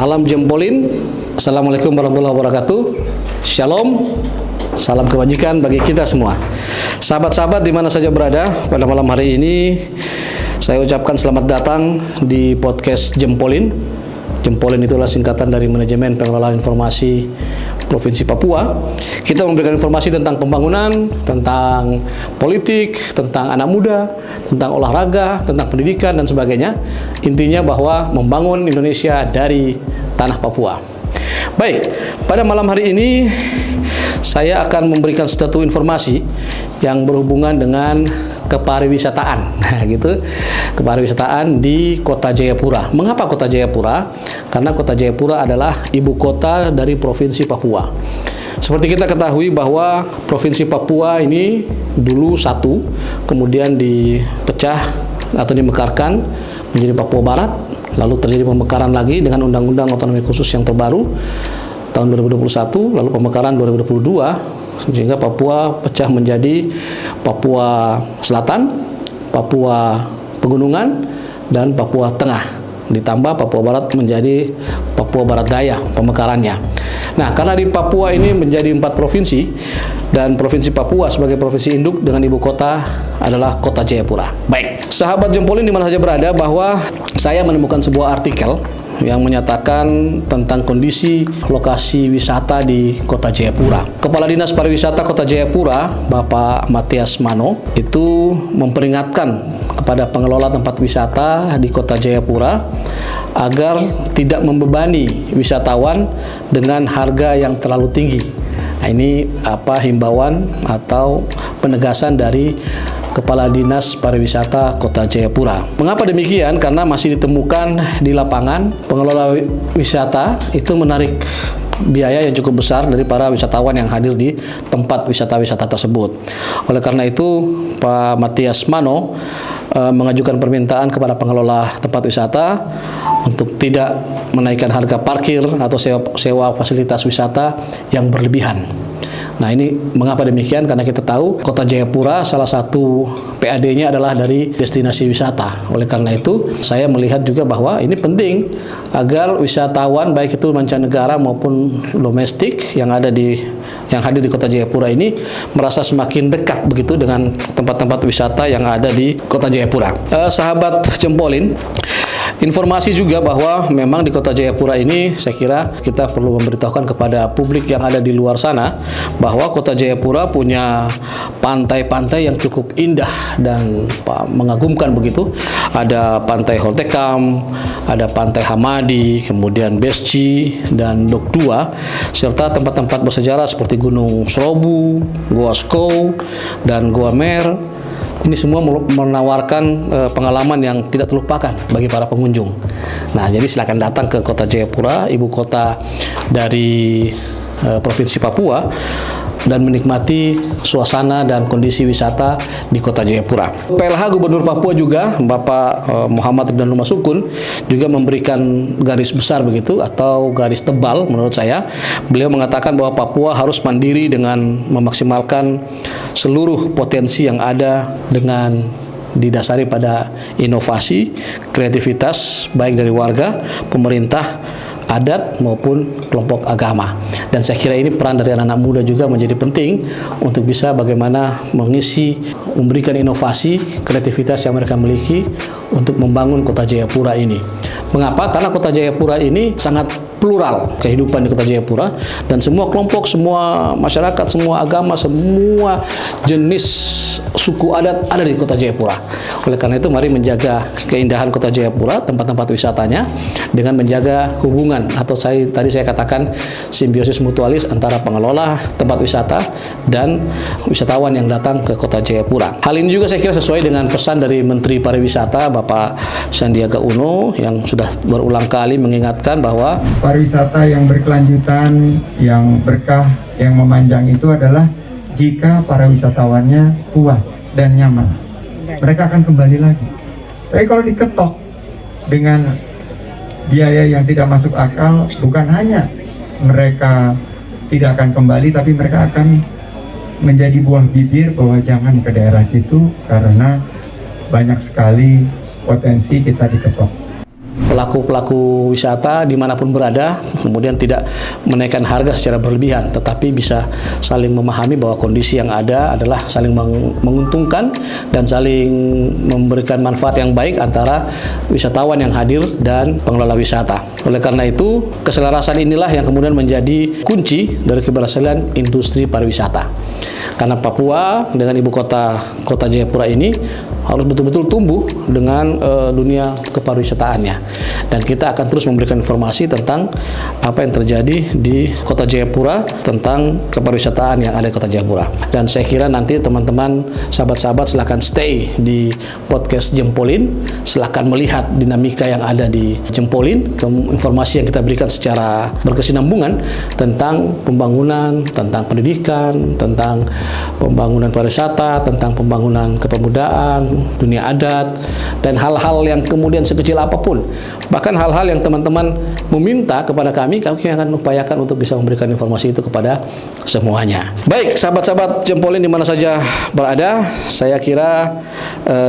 Malam Jempolin. Assalamualaikum warahmatullahi wabarakatuh. Shalom. Salam kebajikan bagi kita semua. Sahabat-sahabat di mana saja berada, pada malam hari ini saya ucapkan selamat datang di podcast Jempolin. Jempolin itulah singkatan dari Manajemen Pengelolaan Informasi Provinsi Papua. Kita memberikan informasi tentang pembangunan, tentang politik, tentang anak muda, tentang olahraga, tentang pendidikan dan sebagainya. Intinya bahwa membangun Indonesia dari tanah Papua. Baik, pada malam hari ini saya akan memberikan satu informasi yang berhubungan dengan kepariwisataan, gitu. Kepariwisataan di Kota Jayapura. Mengapa Kota Jayapura? Karena Kota Jayapura adalah ibu kota dari Provinsi Papua. Seperti kita ketahui bahwa Provinsi Papua ini dulu satu, kemudian dipecah atau dimekarkan menjadi Papua Barat, lalu terjadi pemekaran lagi dengan Undang-Undang Otonomi Khusus yang terbaru tahun 2021, lalu pemekaran 2022, sehingga Papua pecah menjadi Papua Selatan, Papua Pegunungan, dan Papua Tengah. Ditambah Papua Barat menjadi Papua Barat Daya pemekarannya. Nah, karena di Papua ini menjadi 4 provinsi, dan Provinsi Papua sebagai provinsi induk dengan ibu kota adalah Kota Jayapura. Baik, sahabat Jempolin di mana saja berada, bahwa saya menemukan sebuah artikel yang menyatakan tentang kondisi lokasi wisata di Kota Jayapura. Kepala Dinas Pariwisata Kota Jayapura, Bapak Matias Mano, itu memperingatkan kepada pengelola tempat wisata di Kota Jayapura agar tidak membebani wisatawan dengan harga yang terlalu tinggi. Nah, ini himbauan atau penegasan dari Kepala Dinas Pariwisata Kota Jayapura. Mengapa demikian? Karena masih ditemukan di lapangan pengelola wisata itu menarik biaya yang cukup besar dari para wisatawan yang hadir di tempat wisata-wisata tersebut. Oleh karena itu, Pak Matias Mano mengajukan permintaan kepada pengelola tempat wisata untuk tidak menaikkan harga parkir atau sewa fasilitas wisata yang berlebihan. Nah, ini mengapa demikian? Karena kita tahu Kota Jayapura salah satu PAD-nya adalah dari destinasi wisata. Oleh karena itu, saya melihat juga bahwa ini penting agar wisatawan baik itu mancanegara maupun domestik yang hadir di Kota Jayapura ini merasa semakin dekat begitu dengan tempat-tempat wisata yang ada di Kota Jayapura. Sahabat Jempolin, informasi juga bahwa memang di Kota Jayapura ini saya kira kita perlu memberitahukan kepada publik yang ada di luar sana bahwa Kota Jayapura punya pantai-pantai yang cukup indah dan mengagumkan begitu. Ada Pantai Holtekam, ada Pantai Hamadi, kemudian Besci dan Dok 2, serta tempat-tempat bersejarah seperti Gunung Serobu, Goa Skou, dan Goa Mer. Ini semua menawarkan pengalaman yang tidak terlupakan bagi para pengunjung. Nah, jadi silakan datang ke Kota Jayapura, ibu kota dari Provinsi Papua, dan menikmati suasana dan kondisi wisata di Kota Jayapura. PLH Gubernur Papua juga, Bapak Muhammad Ridwan Lumah Sukun, juga memberikan garis besar begitu atau garis tebal menurut saya. Beliau mengatakan bahwa Papua harus mandiri dengan memaksimalkan seluruh potensi yang ada dengan didasari pada inovasi, kreativitas baik dari warga, pemerintah, adat maupun kelompok agama. Dan saya kira ini peran dari anak-anak muda juga menjadi penting untuk bisa bagaimana memberikan inovasi, kreativitas yang mereka miliki untuk membangun Kota Jayapura ini. Mengapa? Karena Kota Jayapura ini sangat plural kehidupan di Kota Jayapura, dan semua kelompok, semua masyarakat, semua agama, semua jenis suku adat ada di Kota Jayapura. Oleh karena itu, mari menjaga keindahan Kota Jayapura, tempat-tempat wisatanya, dengan menjaga hubungan atau tadi saya katakan simbiosis mutualis antara pengelola tempat wisata dan wisatawan yang datang ke Kota Jayapura. Hal ini juga saya kira sesuai dengan pesan dari Menteri Pariwisata Bapak Sandiaga Uno yang sudah berulang kali mengingatkan bahwa pariwisata yang berkelanjutan, yang berkah, yang memanjang itu adalah jika para wisatawannya puas dan nyaman. Mereka akan kembali lagi. Tapi kalau diketok dengan biaya yang tidak masuk akal, bukan hanya mereka tidak akan kembali, tapi mereka akan menjadi buah bibir bahwa jangan ke daerah situ karena banyak sekali potensi kita diketok. pelaku-pelaku wisata dimanapun berada, kemudian tidak menaikkan harga secara berlebihan, tetapi bisa saling memahami bahwa kondisi yang ada adalah saling menguntungkan dan saling memberikan manfaat yang baik antara wisatawan yang hadir dan pengelola wisata. Oleh karena itu, keselarasan inilah yang kemudian menjadi kunci dari keberhasilan industri pariwisata. Karena Papua dengan ibu kota Jayapura ini harus betul-betul tumbuh dengan dunia kepariwisataannya. Dan kita akan terus memberikan informasi tentang apa yang terjadi di Kota Jayapura, tentang kepariwisataan yang ada di Kota Jayapura. Dan saya kira nanti teman-teman, sahabat-sahabat silahkan stay di podcast Jempolin, silahkan melihat dinamika yang ada di Jempolin, informasi yang kita berikan secara berkesinambungan tentang pembangunan, tentang pendidikan, tentang pembangunan pariwisata, tentang pembangunan kepemudaan, dunia adat, dan hal-hal yang kemudian sekecil apapun, bahkan hal-hal yang teman-teman meminta kepada kami akan upayakan untuk bisa memberikan informasi itu kepada semuanya. Baik, sahabat-sahabat Jempolin di mana saja berada, saya kira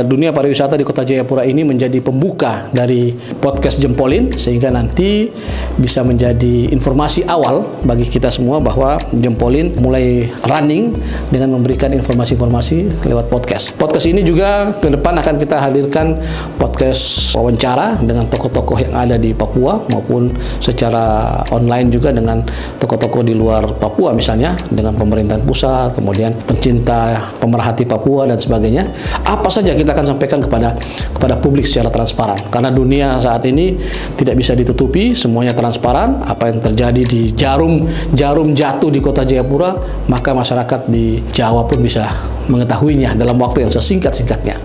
dunia pariwisata di Kota Jayapura ini menjadi pembuka dari podcast Jempolin, sehingga nanti bisa menjadi informasi awal bagi kita semua bahwa Jempolin mulai running dengan memberikan informasi-informasi lewat podcast. Podcast ini juga ke depan akan kita hadirkan podcast wawancara dengan tokoh-tokoh yang ada di Papua maupun secara online juga dengan tokoh-tokoh di luar Papua, misalnya dengan pemerintahan pusat, kemudian pencinta, pemerhati Papua dan sebagainya. Apa saja kita akan sampaikan kepada publik secara transparan. Karena dunia saat ini tidak bisa ditutupi, semuanya transparan. Apa yang terjadi di jarum jatuh di Kota Jayapura, maka masyarakat di Jawa pun bisa mengetahuinya dalam waktu yang sesingkat-singkatnya.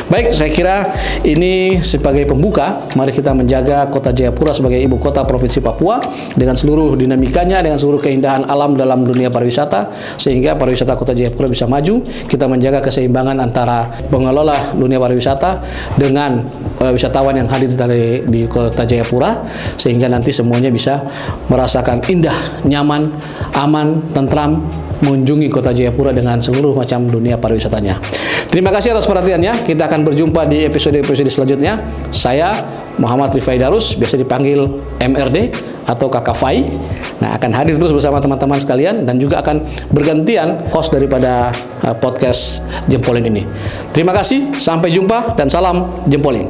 Baik, saya kira ini sebagai pembuka, mari kita menjaga Kota Jayapura sebagai ibu kota Provinsi Papua dengan seluruh dinamikanya, dengan seluruh keindahan alam dalam dunia pariwisata, sehingga pariwisata Kota Jayapura bisa maju. Kita menjaga keseimbangan antara pengelola dunia pariwisata dengan wisatawan yang hadir di Kota Jayapura, sehingga nanti semuanya bisa merasakan indah, nyaman, aman, tentram mengunjungi Kota Jayapura dengan seluruh macam dunia pariwisatanya. Terima kasih atas perhatiannya. Kita akan berjumpa di episode-episode selanjutnya. Saya Muhammad Rifai Darus, biasa dipanggil MRD atau Kakak Fai. Nah, akan hadir terus bersama teman-teman sekalian dan juga akan bergantian host daripada podcast Jempolin ini. Terima kasih, sampai jumpa dan salam Jempolin.